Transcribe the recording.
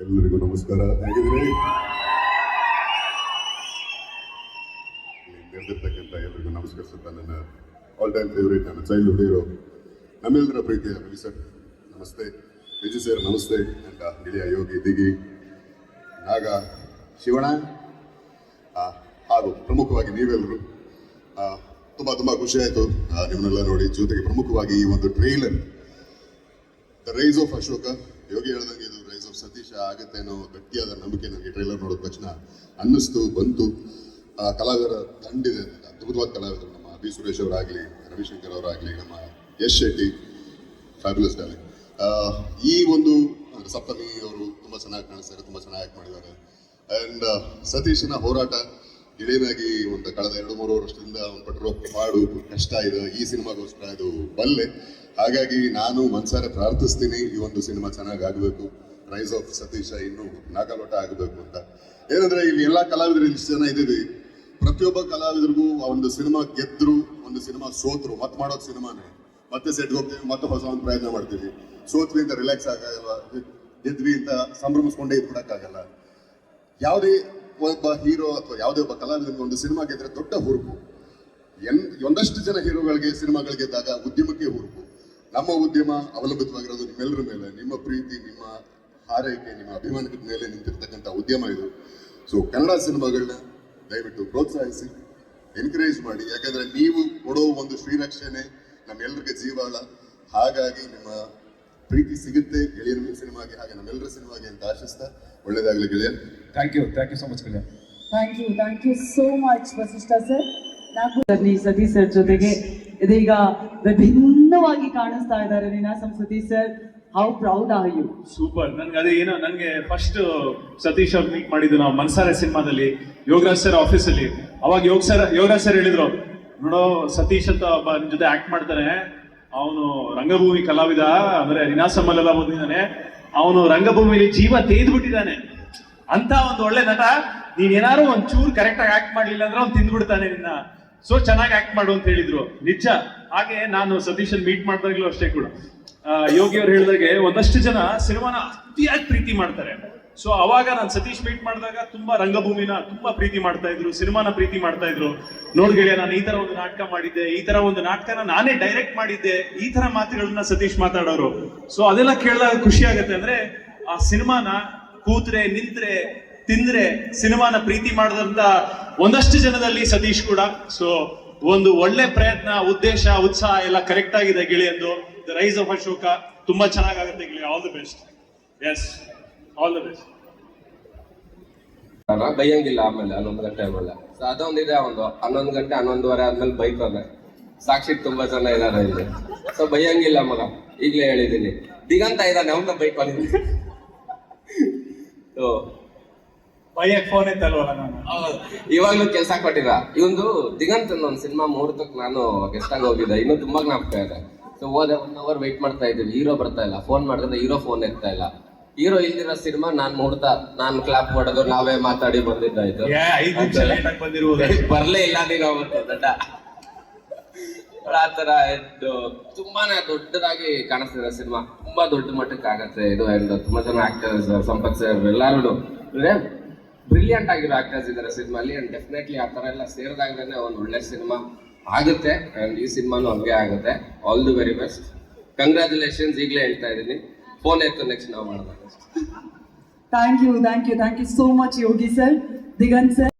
ಎಲ್ಲರಿಗೂ ನಮಸ್ಕಾರ. ಹೇಗಿದ್ದೀರಿ? ನೆರೆದಿರ್ತಕ್ಕಂಥ ಎಲ್ಲರಿಗೂ ನಮಸ್ಕರಿಸುತ್ತಾ ನನ್ನ ಆಲ್ ಟೈಮ್ ಫೇವ್ರೇಟ್, ನನ್ನ ಚೈಲ್ಡ್ಹುಡ್ ಹೀರೋ, ನಮ್ಮೆಲ್ಲರ ಪ್ರೀತಿಯ ರವಿ ಸರ್ ನಮಸ್ತೆ, ವಿಜಯ್ ಸರ್ ನಮಸ್ತೆ, ನನ್ನ ಗೆಳೆಯ ಯೋಗಿ ದಿಗಿ, ನಾಗ, ಶಿವಣ ಹಾಗೂ ಪ್ರಮುಖವಾಗಿ ನೀವೆಲ್ಲರೂ. ತುಂಬ ಖುಷಿ ಆಯಿತು ನಿಮ್ಮನ್ನೆಲ್ಲ ನೋಡಿ. ಜೊತೆಗೆ ಪ್ರಮುಖವಾಗಿ ಈ ಒಂದು trailer the rise of Ashoka, Yogi ಹೇಳ್ದಂಗೆ ಇದು ರೈಸ್ ಆಫ್ ಸತೀಶ ಆಗುತ್ತೆ ಅನ್ನೋ ಗಟ್ಟಿಯಾದ ನಂಬಿಕೆ ನನಗೆ ಟ್ರೈಲರ್ ನೋಡಿದ ತಕ್ಷಣ ಅನ್ನಿಸ್ತು, ಬಂತು. ಕಲಾವಿದರ ತಂಡಿದೆ, ಅದ್ಭುತವಾದ ಕಲಾವಿದರು, ನಮ್ಮ ಬಿ ಸುರೇಶ್ ಅವರಾಗಲಿ, ರವಿಶಂಕರ್ ಅವರಾಗಲಿ, ನಮ್ಮ ಯಶ್ ಶೆಟ್ಟಿ, ಫ್ಯಾಬ್ಯುಲಸ್ ಡಾರ್ಲಿಂಗ್. ಈ ಒಂದು ಸಪ್ತಮಿ ಅವರು ತುಂಬ ಚೆನ್ನಾಗಿ ಕಾಣಿಸ್ತಾರೆ, ತುಂಬ ಚೆನ್ನಾಗಿ ಆ್ಯಕ್ಟ್ ಮಾಡಿದ್ದಾರೆ. ಆ್ಯಂಡ್ ಸತೀಶನ ಹೋರಾಟ ಗೆಳೆಯನಾಗಿ ಒಂದು ಕಳೆದ 2-3 ವರ್ಷದಿಂದ ಅವ್ನು ಪಟ್ಟಿರೋ ಪಾಡು ಕಷ್ಟ ಇದೆ. ಈ ಸಿನಿಮಾಗೋಸ್ಕರ ಇದು ಬಲ್ಲೆ. ಹಾಗಾಗಿ ನಾನು ಮನಸಾರೆ ಪ್ರಾರ್ಥಿಸ್ತೀನಿ ಈ ಒಂದು ಸಿನಿಮಾ ಚೆನ್ನಾಗಿ ಆಗಬೇಕು, ರೈಸ್ ಆಫ್ ಸತೀಶ ಇನ್ನೂ ನಾಗಲೋಟ ಆಗಬೇಕು ಅಂತ. ಏನಂದ್ರೆ ಇಲ್ಲಿ ಎಲ್ಲ ಕಲಾವಿದರು ಇಷ್ಟು ಜನ ಇದ್ದೀವಿ, ಪ್ರತಿಯೊಬ್ಬ ಕಲಾವಿದರಿಗೂ ಒಂದು ಸಿನಿಮಾ ಗೆದ್ರು, ಒಂದು ಸಿನಿಮಾ ಸೋತ್ರು, ಮತ್ತೆ ಮಾಡೋದು ಸಿನಿಮಾನೇ, ಮತ್ತೆ ಸೆಟ್ಗೆ ಹೋಗ್ತೀವಿ, ಮತ್ತೆ ಹೊಸ ಒಂದು ಪ್ರಯತ್ನ ಮಾಡ್ತೀವಿ. ಸೋತ್ವಿ ಅಂತ ರಿಲ್ಯಾಕ್ಸ್ ಆಗಲ್ಲ, ಗೆದ್ವಿ ಅಂತ ಸಂಭ್ರಮಿಸ್ಕೊಂಡೇ ಇದ್ಬಿಡಕ್ಕಾಗಲ್ಲ. ಯಾವುದೇ ಒಬ್ಬ ಹೀರೋ ಅಥವಾ ಯಾವುದೇ ಒಬ್ಬ ಕಲಾವಿದನಿಗೆ ಒಂದು ಸಿನಿಮಾ ಗೆದ್ರೆ ದೊಡ್ಡ ಹುರುಪು. ಒಂದಷ್ಟು ಜನ ಹೀರೋಗಳಿಗೆ ಸಿನಿಮಾಗಳು ಗೆದ್ದಾಗ ಉದ್ಯಮಕ್ಕೆ ಹುರುಪು. ನಮ್ಮ ಉದ್ಯಮ ಅವಲಂಬಿತವಾಗಿರೋದು ನಿಮ್ಮೆಲ್ಲರ ಮೇಲೆ, ನಿಮ್ಮ ಪ್ರೀತಿ, ನಿಮ್ಮ ಹಾರೈಕೆ, ನಿಮ್ಮ ಅಭಿಮಾನದ ಮೇಲೆ ನಿಂತಿರ್ತಕ್ಕಂಥ ಉದ್ಯಮ ಇದು. ಸೊ ಕನ್ನಡ ಸಿನಿಮಾಗಳನ್ನ ದಯವಿಟ್ಟು ಪ್ರೋತ್ಸಾಹಿಸಿ, ಎನ್ಕರೇಜ್ ಮಾಡಿ. ಯಾಕಂದ್ರೆ ನೀವು ಕೊಡೋ ಒಂದು ಶ್ರೀರಕ್ಷಣೆ ನಮ್ಮೆಲ್ಲರಿಗೆ ಜೀವಾಳ. ಹಾಗಾಗಿ ನಿಮ್ಮ ಪ್ರೀತಿ ಸಿಗುತ್ತೆ ಗೆಳೆಯರ ಸಿನಿಮಾಗೆ, ಹಾಗೆ ನಮ್ಮೆಲ್ಲರ ಸಿನಿಮಾಗೆ ಅಂತ ಆಶಿಸ್ತಾ ಒಳ್ಳೇದಾಗಲಿ ಗೆಳೆಯ. ಥ್ಯಾಂಕ್ ಯು ಸೊ ಮಚ್ ಗೆಳೆಯ. Thank you so much Vasishta sir. Satish sir ಜೊತೆಗೆ ಇದೀಗ ವಿಭಿನ್ನವಾಗಿ ಕಾಣಿಸ್ತಾ ಇದ್ದಾರೆ Ninasam Satish sir. How proud are you? Super. ನನಗೆ ಫಸ್ಟ್ ಸತೀಶ್ ಅವ್ರು ಮೀಟ್ ಮಾಡಿದ್ದು ನಾವು ಮನ್ಸಾರೆ ಸಿನಿಮಾದಲ್ಲಿ ಯೋಗರಾಜ್ ಸರ್ ಆಫೀಸಲ್ಲಿ. ಅವಾಗ ಯೋಗರಾಜ್ ಸರ್ ಹೇಳಿದ್ರು, ನೋಡೋ ಸತೀಶ್ ಅಂತ ಒಬ್ಬ ನಿಮ್ ಜೊತೆ ಆಕ್ಟ್ ಮಾಡ್ತಾನೆ, ಅವನು ರಂಗಭೂಮಿ ಕಲಾವಿದ, ಅಂದ್ರೆ ನೀನಾಸಂಲ್ಲೆಲ್ಲ ಬಂದಿದ್ದಾನೆ, ಅವನು ರಂಗಭೂಮಿಲಿ ಜೀವ ತೆಗೆದ್ಬಿಟ್ಟಿದ್ದಾನೆ ಅಂತ ಒಂದು ಒಳ್ಳೆ ನಟ. ನೀನ್ ಏನಾರು ಒಂಚೂರು ಕರೆಕ್ಟ್ ಆಗಿ ಆಕ್ಟ್ ಮಾಡ್ಲಿಲ್ಲ ಅಂದ್ರೆ ಅವ್ನು ತಿಂದ್ಬಿಡ್ತಾನೆ ನಿನ್ನ, ಸೊ ಚೆನ್ನಾಗಿ ಆಕ್ಟ್ ಮಾಡು ಅಂತ ಹೇಳಿದ್ರು. ನಿಜ. ಹಾಗೆ ನಾನು ಸತೀಶನ್ ಮೀಟ್ ಮಾಡಿದಾಗ್ಲೂ ಅಷ್ಟೇ ಕೂಡ ಯೋಗಿ ಅವ್ರು ಹೇಳಿದಾಗೆ ಒಂದಷ್ಟು ಜನ ಸಿನಿಮಾನ ಅತಿಯಾಗಿ ಪ್ರೀತಿ ಮಾಡ್ತಾರೆ. ಸೊ ಅವಾಗ ನಾನು ಸತೀಶ್ ಮೀಟ್ ಮಾಡಿದಾಗ ತುಂಬಾ ರಂಗಭೂಮಿನ ತುಂಬಾ ಪ್ರೀತಿ ಮಾಡ್ತಾ ಇದ್ರು, ಸಿನಿಮಾನ ಪ್ರೀತಿ ಮಾಡ್ತಾ ಇದ್ರು. ನೋಡ್ಗೆಳೆ, ನಾನು ಈ ತರ ಒಂದು ನಾಟಕ ಮಾಡಿದ್ದೆ, ಈ ತರ ಒಂದು ನಾಟಕನ ನಾನೇ ಡೈರೆಕ್ಟ್ ಮಾಡಿದ್ದೆ, ಈ ತರ ಮಾತುಗಳನ್ನ ಸತೀಶ್ ಮಾತಾಡೋರು. ಸೊ ಅದೆಲ್ಲ ಕೇಳಿದಾಗ ಖುಷಿ ಆಗುತ್ತೆ. ಅಂದ್ರೆ ಆ ಸಿನಿಮಾನ ಕೂತ್ರೆ, ನಿಂತ್ರೆ, ತಿಂದ್ರೆ ಸಿನಿಮಾನ ಪ್ರೀತಿ ಮಾಡಿದಂತ ಒಂದಷ್ಟು ಜನದಲ್ಲಿ ಸತೀಶ್ ಕೂಡ. ಸೊ ಒಂದು ಒಳ್ಳೆ ಪ್ರಯತ್ನ, ಉದ್ದೇಶ, ಉತ್ಸಾಹ ಎಲ್ಲ ಕರೆಕ್ಟ್ ಆಗಿದೆ ಗೆಳೆಯಂದು. ದ ರೈಸ್ ಆಫ್ ಅಶೋಕ ತುಂಬಾ ಚೆನ್ನಾಗಾಗುತ್ತೆ ಗೆಳೆಯ. All the best. Yes, all the best. ಬೈಯಂಗಿಲ್ಲ ಆಮೇಲೆ 11 ಗಂಟೆ ಆಮೇಲೆ. ಸೊ ಅದೊಂದಿದೆ, ಒಂದು 11 ಗಂಟೆ 11:30 ಆದ್ಮೇಲೆ ಬೈತಾನೆ. ಸಾಕ್ಷಿಗೆ ತುಂಬಾ ಜನ ಇದಾರೆ ಇಲ್ಲಿ. ಸೊ ಬೈಯಂಗಿಲ್ಲ ಮಗ, ಈಗ್ಲೇ ಹೇಳಿದೀನಿ. ದಿಗಂತ ಇದ್ದಾನೆ, ಅವನ್ನ ಬೈಕೊಂಡಿದ್ದೀನಿ. ಫೋನ್ ಇತ್ತಲ್ವಲ್ಲ, ನಾನು ಇವಾಗ್ಲೂ ಕೆಲ್ಸ ಕೊಟ್ಟಿರ. ಇವಂದು ದಿಗಂತ್ ಒಂದು ಸಿನಿಮಾ ಮುಹೂರ್ತಕ್ಕೆ ನಾನು ಗೆಸ್ಟ್ ಆಗಿ ಹೋಗಿದ್ದೆ, ಇನ್ನೂ ತುಂಬಾ ಜ್ಞಾಪಕ ಇದೆ. ಸೊ ಹೋದೆ, 1 hour ವೇಟ್ ಮಾಡ್ತಾ ಇದ್ದೀವಿ, ಹೀರೋ ಬರ್ತಾ ಇಲ್ಲ. ಫೋನ್ ಮಾಡಿದ್ರೆ ಹೀರೋ ಫೋನ್ ಎತ್ತಾ ಇಲ್ಲ. ಹೀರೋ ಇಲ್ದಿರೋ ಸಿನಿಮಾ, ನಾನ್ ಮುಹೂರ್ತ, ನಾನ್ ಕ್ಲಾಪ್ ಮಾಡೋದು, ನಾವೇ ಮಾತಾಡಿ ಬಂದಿದ್ದಾಯ್ತು. ಬರ್ಲೇ ಇಲ್ಲ ನೀನು ಅವತ್ತು ದಡ್ಡ. ಆತರ ತುಂಬಾನೇ ದೊಡ್ಡದಾಗಿ ಕಾಣಿಸ್ತಿದೆ ಸಿನಿಮಾ, ತುಂಬಾ ದೊಡ್ಡ ಮಟ್ಟಕ್ಕೆ ಆಗತ್ತೆ ಇದು. ಅಂಡ್ ತುಂಬಾ ಜನ ಆಕ್ಟರ್ಸ್, ಸಂಪತ್ ಸರ್ ಎಲ್ಲಾರು ಬ್ರಿಲಿಯಂಟ್ ಆಗಿರೋ ಆಕ್ಟರ್ಸ್ ಇದಾರೆ ಸಿನಿಮಾಲಿ. ಅಂಡ್ ಡೆಫಿನೆಟ್ಲಿ ಆ ತರ ಎಲ್ಲ ಸೇರಿದಾಗಲೇ ಒಂದು ಒಳ್ಳೆ ಸಿನಿಮಾ ಆಗುತ್ತೆ. ಅಂಡ್ ಈ ಸಿನಿಮಾನು ಹಂಗೆ ಆಗುತ್ತೆ. All the very best. Congratulations. ಈಗಲೇ ಹೇಳ್ತಾ ಇದ್ದೀನಿ, ಫೋನ್ ಎತ್ತು, ನೆಕ್ಸ್ಟ್ ನಾವು ಮಾಡೋಣ. Thank you so much Yogi sir, Diganth sir.